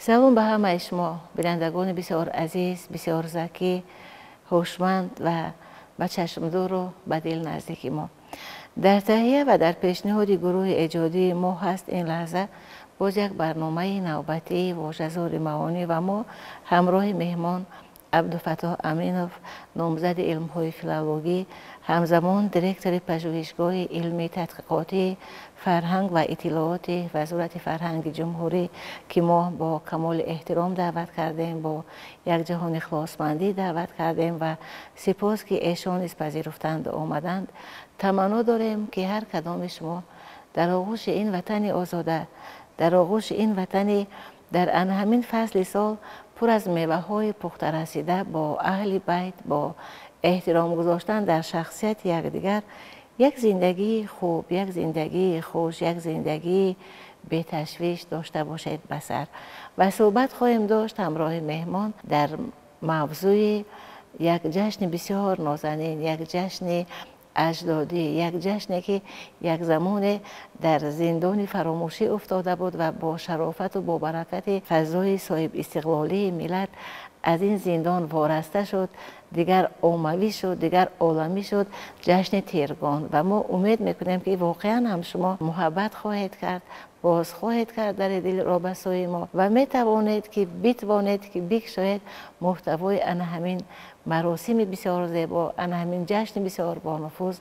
سلام به همه شما بینندگان بسیار عزیز، بسیار ذکی، هوشمند و به چشمدور و به دل نزدیک ما. در تهیه و در پیشنهاد گروه ایجادی ما هست این لحظه باز یک برنامه نوبتی واژه‌زار معانی و ما همراه مهمان عبدالفتاح امینوف، نامزد علم‌های فیلولوژی، همزمان دیرکتور پژوهشگاه علمی تحقیقاتی فرهنگ و اطلاعات وزارت فرهنگ جمهوری که ما با کمال احترام دعوت کردیم، با یک جهان اخلاصمندی دعوت کردیم و سپاس که ایشان از پذیرفتند آمدند. تمنا داریم که هر کدام شما در آغوش این وطن آزاده، در آغوش این وطن در همین فصل سال پر از میوه های پخته رسیده با اهل بیت، با احترام گذاشتن در شخصیت یکدیگر، یک زندگی خوب، یک زندگی خوش، یک زندگی بی تشویش داشته باشید بسر. و صحبت خواهیم داشت همراه مهمان در موضوع یک جشن بسیار نازنین، یک جشن اجدادی، یک جشنی که یک زمان در زندان فراموشی افتاده بود و با شرافت و با برکت فضای صاحب استقلالی ملت از این زندان وارسته شد، دیگر عمومی شد، دیگر عالمی شد، جشن تیرگان. و ما امید میکنیم که واقعا هم شما محبت خواهید کرد، باز خواهید کرد در دل رابطه‌های ما و میتوانید که بکشاید محتوای همین مراسم بسیار زیبا، همین جشن بسیار بانفوذ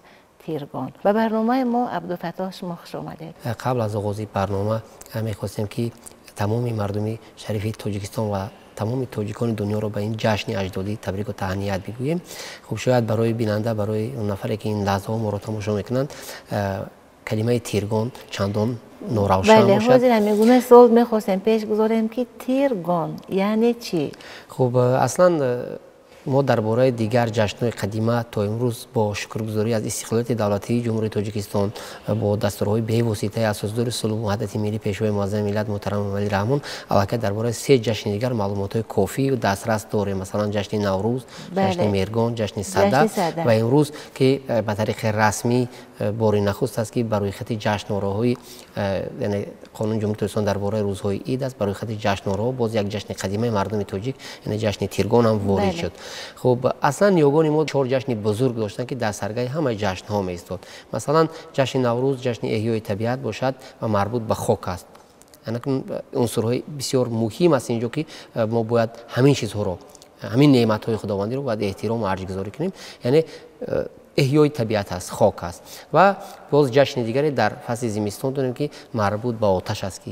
تیرگان. و برنامه ما عبدالفتاح شما خوش آمدید. قبل از آغاز برنامه میخواستیم که تمام مردم شریف تاجیکستان و تمام تاجیکان دنیا رو به این جشن اجدادی تبریک و تهنیت بگوییم. خب شاید برای بیننده، برای اون نفری که این لحظه ها ما رو تماشا میکنند، کلمه تیرگان چندان نوروشن باشد. بله، حاضر میگم سوال میخواستیم پیش گذاریم که تیرگان یعنی چی؟ خب اصلا ما درباره دیگر جشن‌های قدیمه تا امروز با شکرگزاری از استقلالیت دولتی جمهوری تاجیکستان با دستورهای به واسطه اساسدار صلح و وحدت ملی پیشوای معظم ملت محترم ولی رحمان البته درباره سه جشن دیگر معلومات کافی و دسترس داریم، مثلا جشن نوروز، جشن میرگان، جشن صده و امروز که به طریق رسمی بار نخست است که برای خط جشن آراهای یعنی قانون جمهوری تاجیکستان درباره روزهای عید است، برای خط جشن آراها باز یک جشن قدیمی مردم تاجیک یعنی جشن تیرگان هم وارد شد. خب اصلا نیاگان ما 4 جشن بزرگ داشتن که در سرگاه همه جشن ها می ایستاد. مثلا جشن نوروز جشن احیای طبیعت باشد و مربوط به خاک است. یعنی عنصرهای بسیار مهم است اینجا که ما باید همین چیزها رو، همین نعمت های خداوندی رو باید احترام و ارزش گذاری کنیم. یعنی احیای طبیعت است، خاک است. و باز جشن دیگری در فصل زمستان داریم که مربوط به آتش است که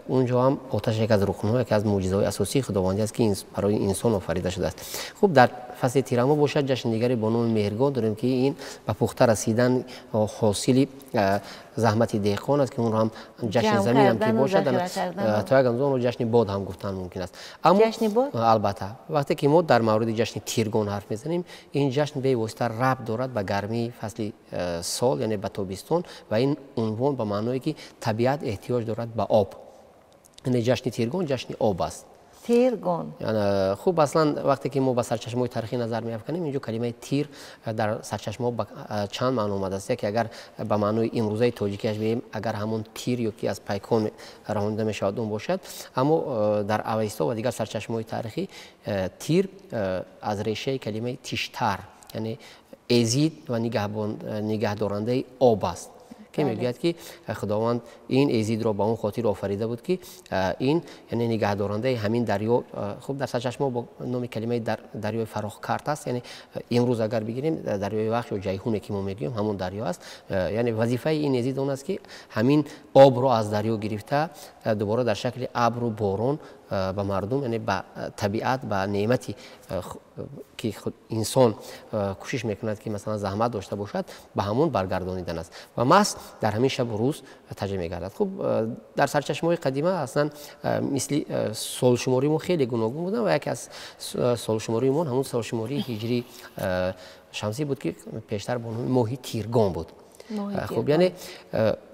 اونجا هم آتش یک از رکن‌ها، یک از معجزه‌های اساسی خداوندی است که برای انسان آفریده شده است. خب در فصل تیرما باشد جشن دیگری با نام مهرگان داریم که این به پخته رسیدن حاصل زحمت دهقان است که اون رو هم جشن زمین هم که باشد تا یک اندازه جشن باد هم گفتن ممکن است. اما جشن باد البته وقتی که ما در مورد جشن تیرگان حرف میزنیم، این جشن به واسطه ربط دارد به گرمی فصل سال یعنی به تابستان و این عنوان به معنایی که طبیعت احتیاج دارد به آب. یعنی جشن تیرگان جشن آب است. تیرگان یعنی خوب اصلا وقتی که ما به سرچشمه‌های تاریخی نظر می‌افکنیم اینجا کلمه تیر در سرچشمه‌ها چند معنی اومده است. که اگر به معنای امروزه تاجیکیش بگیم اگر همون تیر یا که از پیکان رانده میشود اون باشد، اما در اوستا و دیگر سرچشمه‌های تاریخی تیر از ریشه کلمه تیشتر یعنی ازید و نگهدارنده آب است که میگوید که خداوند این ازید را به اون خاطر آفریده بود که این یعنی نگهدارنده همین دریا. خب در سرچشمه با نام کلمه دریای فراخ کرد است، یعنی امروز اگر بگیریم دریای وخش یا جیهون که ما میگیم همون دریا است. یعنی وظیفه این ازید اون است که همین آب را از دریا گرفته دوباره در شکل ابر و باران به مردم یعنی به طبیعت به نعمتی که انسان کوشش میکند که مثلا زحمت داشته باشد به همون برگردانیدن است و مس در همین شب و روز تجربه میگردد. خب در سرچشمه‌های قدیمه اصلا مثل سالشماری ما خیلی گوناگون بودن و یکی از سالشماری ما همون سالشماری هجری شمسی بود که پیشتر به نام ماهی تیرگان بود. خب یعنی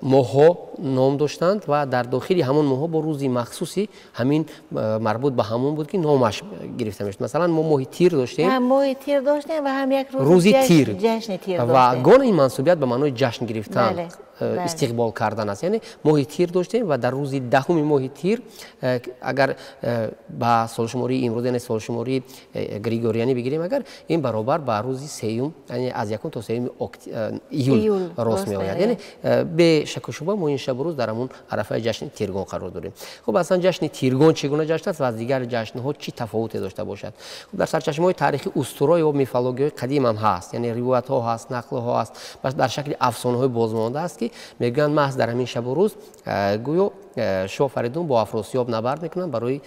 ماها نام داشتند و در داخل همون ماه با روزی مخصوصی همین مربوط به همون بود که نامش گرفته میشد. مثلا ما ماه تیر داشتیم، هم ماه تیر داشتیم و هم یک روزی تیر جشن تیر و گونه این منصوبیت به معنای جشن گرفتن بله. استقبال کردن است. یعنی ماه تیر داشتیم و در روز دهم ماه تیر اگر با سالشماری امروز یعنی سالشماری گریگوریانی بگیریم، اگر این برابر با روز سوم یعنی از یکم تا سوم ایول راست می آید. یعنی به شک و شبهه ما این شب و روز در همون عرفه جشن تیرگان قرار داریم. خب اصلا جشن تیرگان چگونه جشن است و از دیگر جشن ها چی تفاوتی داشته باشد؟ خب در سرچشمه های تاریخی اسطوره و میثولوژی قدیم هم هست، یعنی روایت ها هست، نقل ها هست، بس در شکل افسانه های بازمانده است که میگن محض در همین شب و روز گویا شاه فریدون با افراسیاب نبرد میکنن برای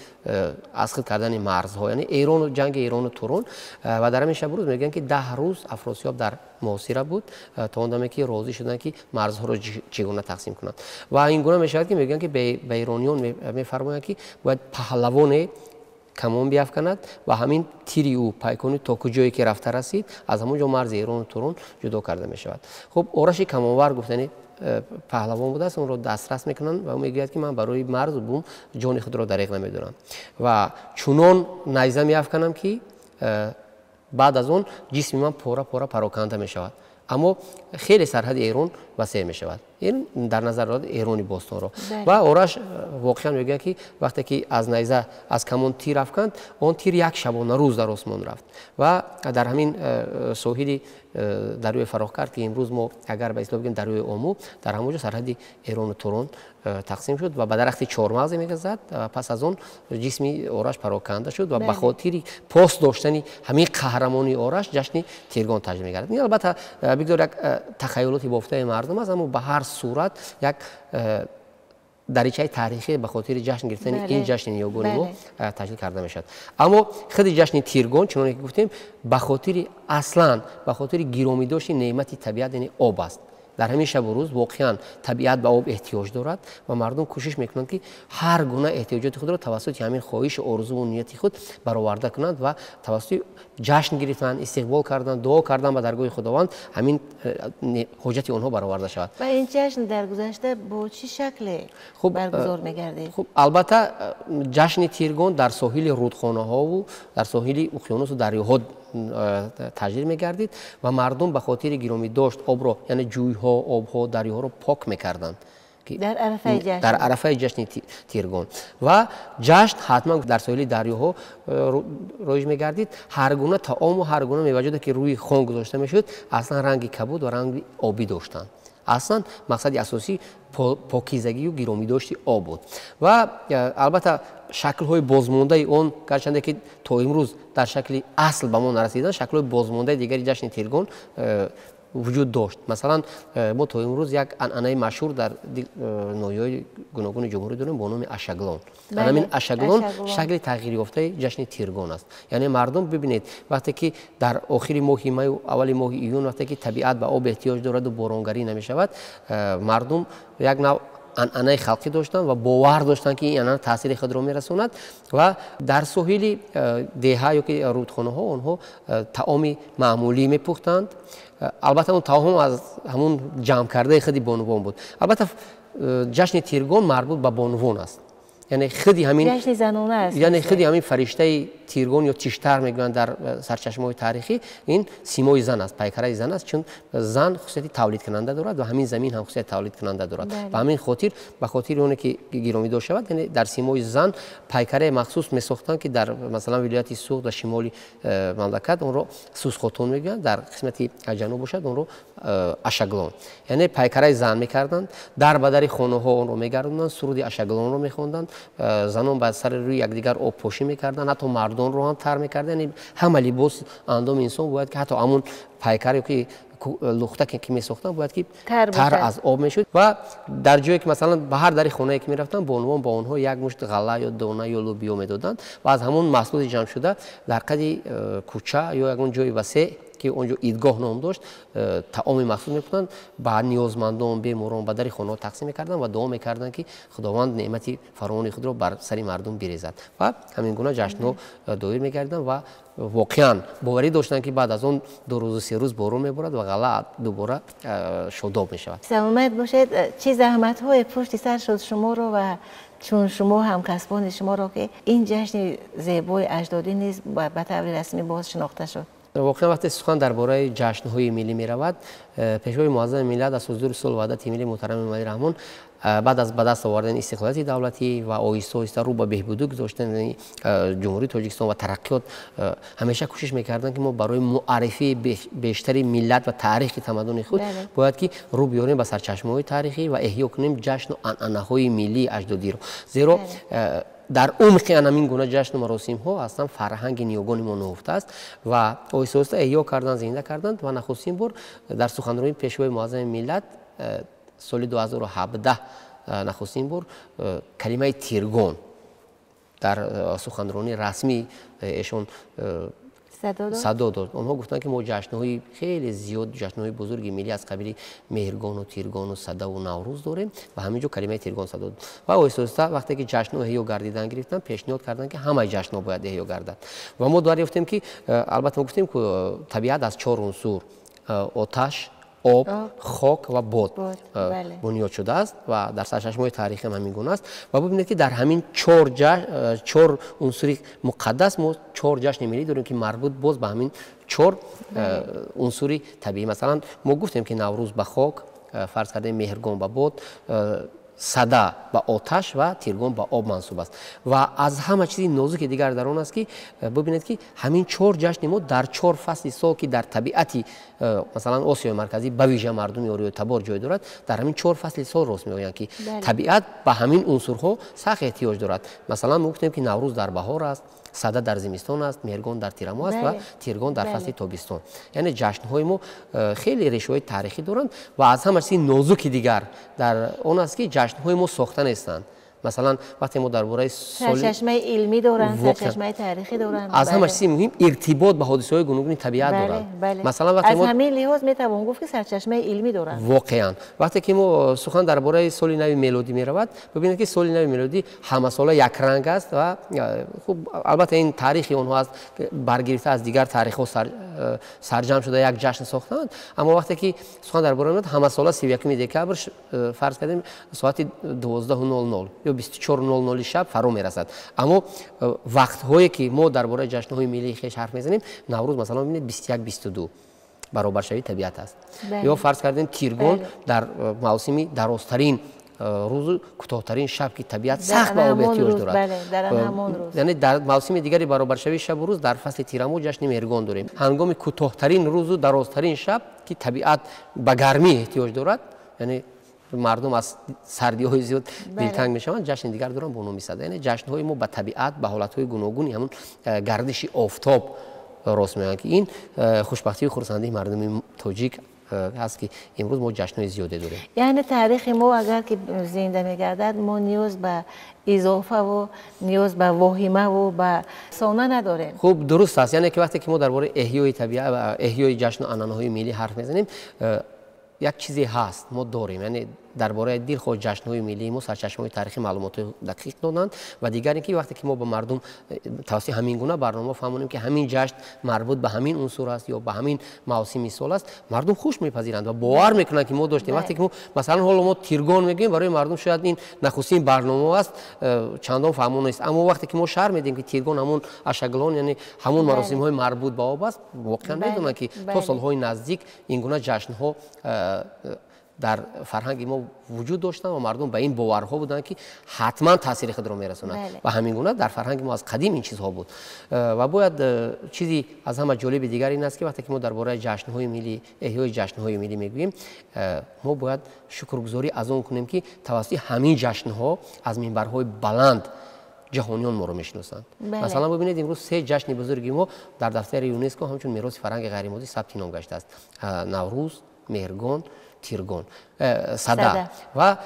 اسقاط کردن مرزها، یعنی ایران و جنگ ایران و توران، و در همین شب و روز میگن که 10 روز افراسیاب در محاصره بود تا اون که راضی شدن که مرزها رو چگونه تقسیم کنند. و این گونه میشود که میگن که به ایرانیان میفرمایند که باید پهلوان کمان بیافکند و همین تیری او پیکانی تا کجایی که رفته رسید از همونجا مرز ایران و توران جدا کرده می شود. خب آرش کمانور گفتنی پهلوان بوده است، اون رو دسترس میکنن و اون میگوید که من برای مرز و بوم جان خود را دریغ نمیدونم و چونان نیزه میافکنم که بعد از اون جسم من پاره پراکنده می شود، اما خیلی سرحد ایران وسیع می شود. این در نظر دارد ایرانی باستان رو. و آرش واقعا میگه که وقتی که از نیزه از کمان تیر افکند، اون تیر یک شبانه روز در آسمان رفت و در همین ساحل دریای فراخ کرد که امروز ما اگر به اصطلاح بگیم دریای آمو، در همونجا سرحد ایران و توران تقسیم شد و به درخت چهارمغز میگذد. پس از اون جسمی آرش پراکنده شد و به خاطر پاس داشتن همین قهرمانی آرش جشن تیرگان تجلیل می‌گردد. این البته بگذار یک تخیلاتی بافته مردم است، اما به هر صورت یک دریچه تاریخی به خاطر جشن گرفتن این جشن نیاگان ما تجلیل کرده میشد. اما خود جشن تیرگان چنانکه که گفتیم به خاطر اصلا به خاطر گرامی داشتن نعمت طبیعت یعنی آب است. در همین شب و روز واقعا طبیعت به آب احتیاج دارد و مردم کوشش میکنند که هر گونه احتیاجات خود را توسط همین خواهش آرزو و نیت خود برآورده کنند و توسط جشن گرفتن، استقبال کردن، دعا کردن به درگاه خداوند همین حاجت آنها برآورده شود. و این جشن در گذشته با چه شکل برگزار می‌گردید؟ خب البته جشن تیرگان در ساحل رودخانه ها و در ساحل اقیانوس و دریاها تجلیل می‌گردید و مردم به خاطر گرامی داشت آب را یعنی جوی‌ها، آب‌ها، دریاها را پاک می‌کردند در عرفه جشن تیرگان. و جشن حتما در ساحل دریاها رایج می‌گردید. هر گونه طعام و هر گونه میوه‌جاتی که روی خوان گذاشته می‌شد اصلا رنگ کبود و رنگ آبی داشتند. اصلا مقصد اساسی پاکیزگی و گرامی داشتی آب بود. و البته شکل های بازمانده اون گرچنده که تا امروز در شکل اصل به ما نرسیدن، شکل های بازمانده دیگری جشن تیرگان وجود داشت. مثلا ما تا امروز یک عنعنه مشهور در ناحیه‌های گوناگون جمهوری داریم با نام اشگلان. همین اشگلان شکل تغییر یافته جشن تیرگان است. یعنی مردم ببینید وقتی که در آخر ماه می و اول ماه ایون وقتی که طبیعت به آب احتیاج دارد و بارانگری نمی شود، مردم یک نوع عنعنه خلقی داشتن و باور داشتن که این عنعنه تاثیر خود را میرساند و در ساحل دیها یا که رودخانه ها آنها طعام معمولی میپختند. البته اون طعام از همون جمع کرده خود بانوان بود. البته جشن تیرگان مربوط به بانوان است، یعنی خودی همین جشن زنانه است، یعنی خودی همین فرشته تیرگان یا تیشتر میگن در سرچشمه‌های تاریخی این سیمای زن است، پیکره زن است، چون زن خصوصیت تولید کننده دارد و همین زمین هم خصوصیت تولید کننده دارد. و همین خاطر به خاطر اون که گرامی داشته شود یعنی در سیمای زن پیکره مخصوص میساختند که در مثلا ولایت سوخت و شمالی مملکت اون رو سوسخوتون میگن، در قسمت جنوب باشد اون رو اشگلان، یعنی پیکره زن میکردند. در بدر خانه ها اون رو میگردوندند، سرود اشگلان رو میخوندند، زنان بر سر روی یکدیگر آب پوشی میکردند، حتی مردان رو هم تر میکردند. یعنی همه لباس اندام انسان باید که حتی همون پیکری که لخته که میساختن باید که تر از آب میشد. و در جایی که مثلا به هر در خانه که میرفتن به عنوان با اونها یک مشت غله یا دانه یا لوبیا میدادند و از همون محصول جمع شده در قد کوچه یا یک جای وسیع که اونجا ایدگاه نام داشت طعام مخصوص می‌پختند با نیازمندان بیماران به در خانه تقسیم می‌کردند و دعا می‌کردند که خداوند نعمت فراوان خود را بر سر مردم بریزد و همین گونه جشن‌ها دایر می‌گردند و واقعا باوری داشتن که بعد از اون 2 روز و 3 روز بارون میبارد و غله دوباره شاداب میشود. سلامت باشید. چه زحمت‌های پشت سر شد شما رو و چون شما هم کسبان شما رو که این جشن زیبای اجدادی نیز به طور رسمی باز شناخته شد؟ واقعا وقتی سخن درباره جشن‌های ملی می‌رود، پیشوای معظم ملت از حضور صلح وحدت ملی محترم امامی رحمان بعد از به دست آوردن استقلالیت دولتی و آهسته آهسته رو به بهبودی گذاشتن جمهوری تاجیکستان و ترقیات همیشه کوشش می‌کردن که ما برای معرفی بیشتری ملت و تاریخ تمدن خود باید که رو بیاریم به سرچشمه‌های تاریخی و احیا کنیم جشن و عنعنه‌های ملی اجدادی رو، زیرا در عمق همین گونه جشن و مراسم ها اصلا فرهنگ نیوگان ما نهفته است و آهسته آهسته احیا کردن، زنده کردند و نخستین بار در سخنرانی پیشوای معظم ملت سال 2017 نخستین بار کلمه تیرگون در سخنرانی رسمی ایشون صدا داد. اونها گفتن که ما جشن‌های خیلی زیاد، جشن‌های بزرگی ملی از قبیل مهرگان و تیرگان و صدا و نوروز داریم و همینجا کلمه تیرگان صدا داد و آهسته وقتی که جشن‌ها احیا گردیدن گرفتن پیشنهاد کردن که همه جشن‌ها باید احیا گردد و ما دریافتیم که البته ما گفتیم که طبیعت از 4 عنصر آتش، آب، خاک و باد بنیاد شده است و در سرچشمه‌های تاریخی هم همین گونه است و ببینید که در همین 4 عنصر مقدس ما 4 جشن ملی داریم که مربوط باز به همین 4 عنصر طبیعی. مثلا ما گفتیم که نوروز به خاک، فرض کردیم مهرگان به باد، صدا با آتش و تیرگان با آب منصوب است و از همه چیز نازک دیگر در آن است که ببینید که همین 4 جشن ما در 4 فصل سال که در طبیعتی مثلا آسیای مرکزی به ویژه مردم یاری و تبار جای دارد، در همین 4 فصل سال راست می‌آیند که طبیعت به همین عنصرها سخت احتیاج دارد. مثلا ما گفتیم که نوروز در بهار است، صدا در زمستان است، مهرگان در تیرماه است و تیرگان در فصل تابستان. یعنی جشن‌های ما خیلی ریشه‌های تاریخی دارند و از همه چیز نازک دیگر در آن است که جشن‌های ما ساخته نیستند. مثلا وقتی ما درباره سرچشمه علمی دارند، سرچشمه تاریخی دارند، از همه چیز مهم ارتباط به حادثه‌های گوناگون طبیعت دارند. مثلا وقتی از همین لحاظ میتوان گفت که سرچشمه علمی دارند. واقعا وقتی که ما سخن درباره سال نو میلادی میرود، ببینید که سال نو میلادی همه ساله یک رنگ است و خب البته این تاریخی اونها است برگرفته از دیگر تاریخ‌ها سرجم شده یک جشن ساختند، اما وقتی که سخن درباره میاد همه ساله 31 دکبر فرض کردیم ساعت 12:00 یا 24:00 شب فرا میرسد. اما وقت‌هایی که ما درباره جشن‌های ملی خویش حرف میزنیم، نوروز مثلا ببینید 21-22 برابر شوی طبیعت است. یا فرض کردیم تیرگان در موسمی درازترین روز کوتاه‌ترین شب که طبیعت سخت به آب احتیاج دارد. یعنی در موسم دیگری برابر شوی شب و روز در فصل تیرماه جشن مهرگان داریم. هنگام کوتاه‌ترین روز و درازترین شب که طبیعت به گرمی احتیاج دارد، یعنی مردم از سردی های زیاد دلتنگ میشوند، جشن دیگر دارن به اونها میسازند. یعنی جشن های ما به طبیعت به حالت های گوناگونی همون گردش آفتاب راست میگن که این خوشبختی و خرسندی مردم تاجیک هست که امروز ما جشن های زیاده داریم. یعنی تاریخ ما اگر که زنده میگردد ما نیاز به اضافه و نیاز به واهمه و به سانه نداریم. خب درست است. یعنی که وقتی که ما درباره احیای طبیعت و احیای جشن و عنعنه‌های ملی حرف میزنیم، یک چیزی هست ما داریم، یعنی درباره دیر خود جشن‌های ملی ما سرچشمه‌های تاریخی معلومات دقیق دادند و دیگر اینکه وقتی که ما با مردم توسط همین گونه برنامه فهمونیم که همین جشن مربوط به همین عنصر است یا به همین موسم سال است، مردم خوش میپذیرند و باور میکنند که ما داشتیم. وقتی که ما مثلا حالا ما تیرگان میگیم، برای مردم شاید این نخستین برنامه است، چندان فهمون نیست، اما وقتی که ما شرح میدیم که تیرگان همون اشغلان یعنی همون مراسم‌های مربوط به آب است، واقعا میدونن که تا سال‌های نزدیک این گونه جشن‌ها در فرهنگ ما وجود داشتن و مردم به این باورها بودن که حتما تاثیر خود را میرسونند و همین گونه در فرهنگ ما از قدیم این چیزها بود. و باید چیزی از همه جالب دیگر این است که وقتی که ما درباره جشن‌های ملی، احیای جشن‌های ملی میگوییم، ما باید شکرگزاری از اون کنیم که توسط همین جشن‌ها از منبرهای بلند جهانیان ما رو میشناسند. مثلا ببینید امروز 3 جشن بزرگی ما در دفتر یونسکو همچون میراث فرهنگ غیر مادی ثبت نام گشته است: نوروز، مهرگان، تیرگان، صدا و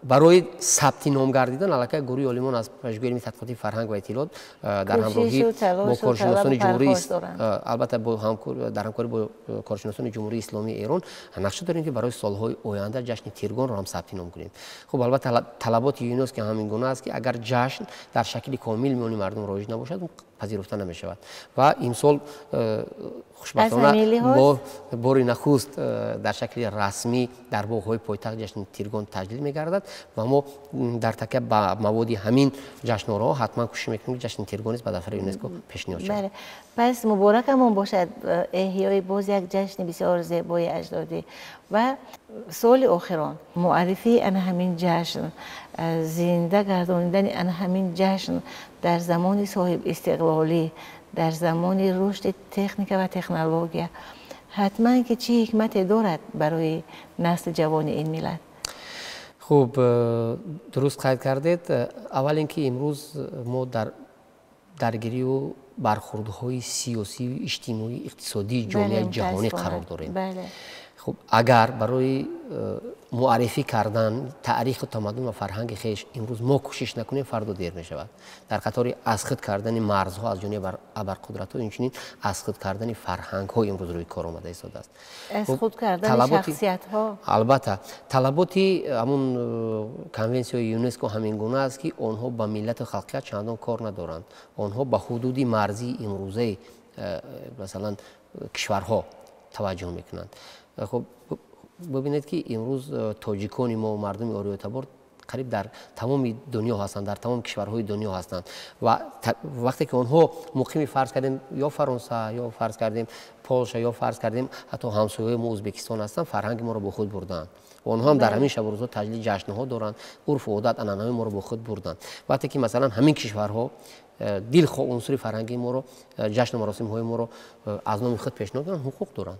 برای ثبت نام گردیدن علاقه گروه عالمان از پژوهش تحقیقاتی فرهنگ و اطلاعات در همراهی با کارشناسان جمهوری البته در همکاری با کارشناسان جمهوری اسلامی ایران نقشه داریم که برای سالهای آینده جشن تیرگان را هم ثبت نام کنیم. خب البته طلبات یونسکو که همین گونه است که اگر جشن در شکل کامل میان مردم رایج نباشد پذیرفته نمی شود و این سال خوشبختانه با بار نخست در شکل رسمی در باغ‌های پایتخت جشن تیرگان تجلیل می‌گردد و ما در تکیه به مواد همین جشنواره‌ها حتما کوشش می‌کنیم که جشن تیرگان به دفتر یونسکو پیشنهاد شود. بله. پس مبارکمون باشد احیای باز یک جشن بسیار زیبای اجدادی و سال آخران معرفی ان همین جشن، زنده گرداندن ان همین جشن در زمان صاحب استقلالی، در زمان رشد تکنیک و تکنولوژی حتما که چه حکمت دارد برای نسل جوان این ملت؟ خوب درست قید کردید. اول اینکه امروز ما در درگیری و برخوردهای سیاسی و اجتماعی اقتصادی جامعه جهانی قرار داریم. بله. خب اگر برای معرفی کردن تاریخ و تمدن و فرهنگ خیش امروز ما کوشش نکنیم فردا دیر می شود. در قطار اسخط کردن مرزها از جانب ابرقدرت ها اینچنین اسخط کردن فرهنگ ها امروز روی کار آمده ایستاده است. اسخط کردن شخصیت ها البته طلباتی همون کنونسیون یونسکو همین گونه است که آنها با ملت و خلقیت چندان کار ندارند. آنها با حدود مرزی امروزه مثلا کشورها توجه میکنند. خب ببینید که امروز تاجیکان ما و مردم آریای تبار قریب در تمام دنیا هستند، در تمام کشورهای دنیا هستند و وقتی که آنها مقیم فرض کردیم یا فرانسه یا فرض کردیم پولشه یا فرض کردیم حتی همسایه ما ازبکستان هستند، فرهنگ ما را با خود بردند و آنها هم در همین شب و روزها تجلیل جشن‌ها دارند، عرف و عادت عنعنه‌های ما را با خود بردند. وقتی که مثلا همین کشورها دلخواه عنصر فرهنگی ما رو، جشن و مراسم‌های ما رو از نام خود پیشنهاد کردن، حقوق دارند.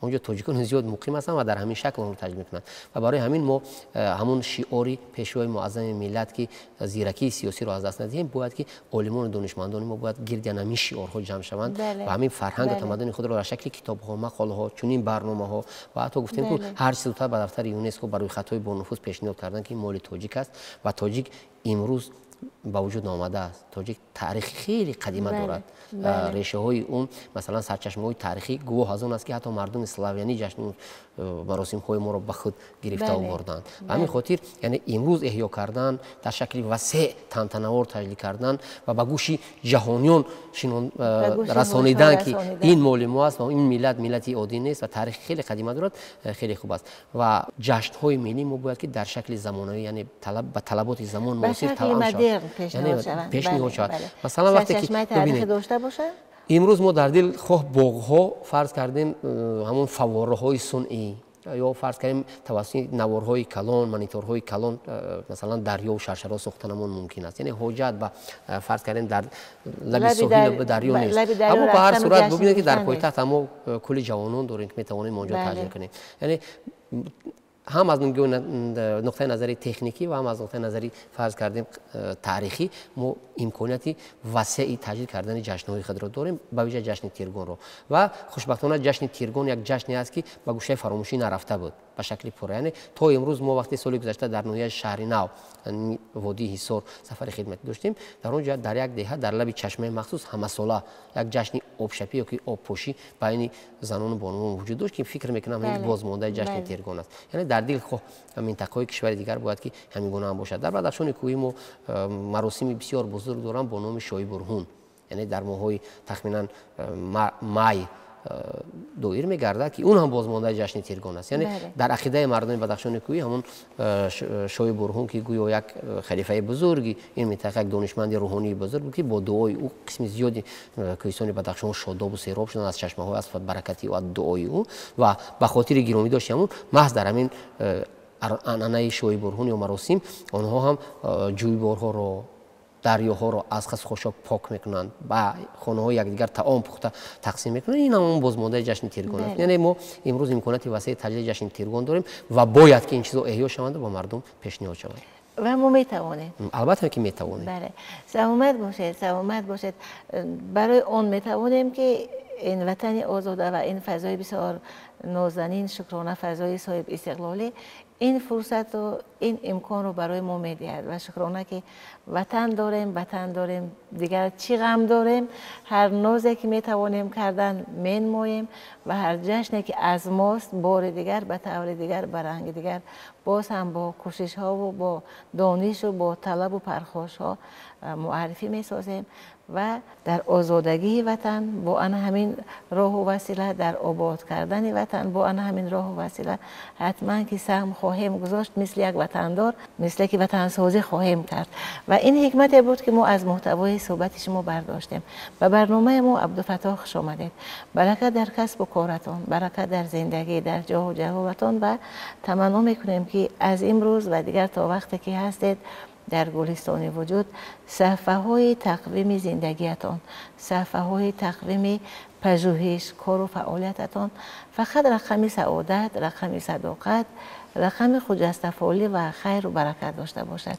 اونجا تاجیکان زیاد مقیم هستند و در همین شکل اون رو تجلیل میکنند و برای همین ما همون شعاری پیشوای معظم ملت که زیرکی سیاسی رو از دست ندهیم باید که عالمان و دانشمندان ما باید گرد همین شعارها جمع شوند و همین فرهنگ و تمدن خود را در شکل کتاب‌ها، مقاله‌ها، چنین برنامه‌ها و حتی گفتیم که هر چیز زودتر به دفتر یونسکو برای خطای با نفوذ پیشنهاد کردن که مال تاجیک است و تاجیک امروز با وجود آمده است. تاجیک تاریخ خیلی قدیمه دارد. ریشه های اون مثلا سرچشمه های تاریخی گواه از اون است که حتی مردم اسلاویانی جشن مراسم های ما را به خود گرفته آوردند. همین خاطر یعنی امروز احیا کردن در شکل وسیع تنوع تجلیل کردن و به گوش جهانیان رسانیدن که این مال ما است و این ملت عادی نیست و تاریخ خیلی قدیمه دارد خیلی خوب است و جشن های ملی ما باید که در شکل زمانه‌ای یعنی به طلبات زمان معاصر توأم شود. پیشنهاد شود. مثلا وقتی که ببینید امروز ما در دل خواه باغ‌ها فرض کردیم همون فواره‌های صنعی یا فرض کردیم توسط نوارهای کلان، مانیتورهای کلان مثلا دریا و شرشرها ساختنمون ممکن است. یعنی حاجت به فرض کردیم در لب ساحل به دریا نیست. اما به هر صورت ببینید که در پایتخت ما کلی جوانان داریم که میتوانیم اونجا تجلیل کنیم. یعنی هم از نقطه نظری تکنیکی و هم از نقطه نظری فرض کردیم تاریخی ما امکانیتی وسیعی تجلیل کردن جشن‌های خود را داریم به ویژه جشن تیرگان رو و خوشبختانه جشن تیرگان یک جشنی است که به گوشه فراموشی نرفته بود به شکل پوره. یعنی تا امروز ما وقتی سال گذشته در ناحیه شهر نو وادی حصار سفر خدمتی داشتیم، در اونجا در یک دهه در لب چشمه مخصوص همه ساله یک جشن آبشپی یا که آب پوشی بین زنان و بانوان وجود داشت که فکر میکنم این بازمانده جشن تیرگان است. یعنی در دل خو منطقه‌های کشور دیگر باید که همین گونه هم باشد. در بدخشان کوهی ما مراسم بسیار بزرگ دارن با نام شای برهون، یعنی در ماه‌های تقریبا مای دایر میگردد که اون هم بازمانده جشن تیرگان است. یعنی در عقیده مردم بدخشان کوهی همون شای برهون که گویا یک خلیفه بزرگی این منطقه یک دانشمند روحانی بزرگ بود که با دعای او قسم زیادی کوهستان بدخشان شاداب و سیراب شدن از چشمه‌های از برکتی و دعای او و به خاطر گرامی داشت همون محض در همین عنعنه شای برهون یا مراسم آنها هم جویبارها رو دریاها رو از خس خشک پاک میکنند با خانه های یکدیگر طعام پخته تقسیم میکنند. این هم بازمانده جشن تیرگان است. یعنی ما امروز امکاناتی وسیع تجلیل جشن تیرگان داریم و باید که این چیزا احیا شوند و با مردم پیشنهاد شود و ما میتوانیم. البته که میتوانیم. بله سلامت باشید. برای اون میتوانیم که این وطن آزاده و این فضای بسیار نازنین شکرانه فضای صاحب استقلالی این فرصت و این امکان رو برای ما میدهد و شکرانه که وطن داریم دیگر چی غم داریم، هر نازی که میتوانیم کردن منماییم و هر جشنی که از ماست بار دیگر به طور دیگر به رنگ دیگر باز هم با کوشش ها و با دانش و با طلب و پرخاش ها معرفی میسازیم و در آزادگی وطن با آن همین راه و وسیله، در آباد کردن وطن با آن همین راه و وسیله حتما که سهم خواهیم گذاشت، مثل یک وطندار، مثل که وطن سازی خواهیم کرد. و این حکمت بود که ما از محتوای صحبت شما برداشتیم. و برنامه ما عبدالفتاح خوش آمدید. برکت در کسب و کارتان، برکت در زندگی، در جاه و جلالتان و تمنا میکنیم که از امروز و دیگر تا وقتی که هستید در گلستان وجود صفحه های تقویم زندگیتان، صفحه های تقویم پژوهش، کار و فعالیتتان فقط رقم سعادت، رقم صداقت، رقم خجستفعالی و خیر و برکت داشته باشد.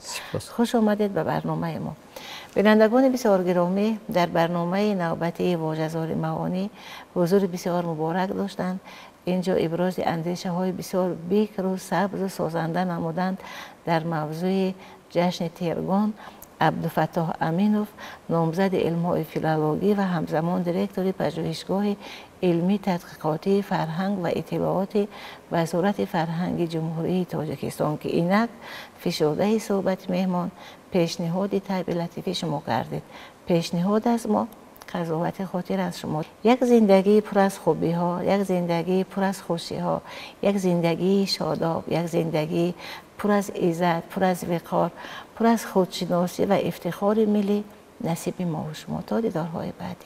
خوش آمدید به برنامه ما. بینندگان بسیار گرامی، در برنامه نوبتی واژه‌زار معانی حضور بسیار مبارک داشتند. اینجا ابراز اندیشه های بسیار بیکر و سبز و سازنده نمودند در موضوع جشن تیرگان. عبدالفتاح امینوف، نامزد علم‌های فیلولوژی و همزمان دیرکتور پژوهشگاه علمی تحقیقاتی فرهنگ و اطلاعات وزارت فرهنگ جمهوری تاجیکستان که اینک فشرده صحبت مهمان پیشنهاد طیب لطیفی شما کردید. پیشنهاد از ما، قضاوت خاطر از شما. یک زندگی پر از خوبی ها، یک زندگی پر از خوشی ها، یک زندگی شاداب، یک زندگی پر از عزت، پر از وقار، پر از خودشناسی و افتخار ملی نصیب ما و شما. تا دیدارهای بعدی.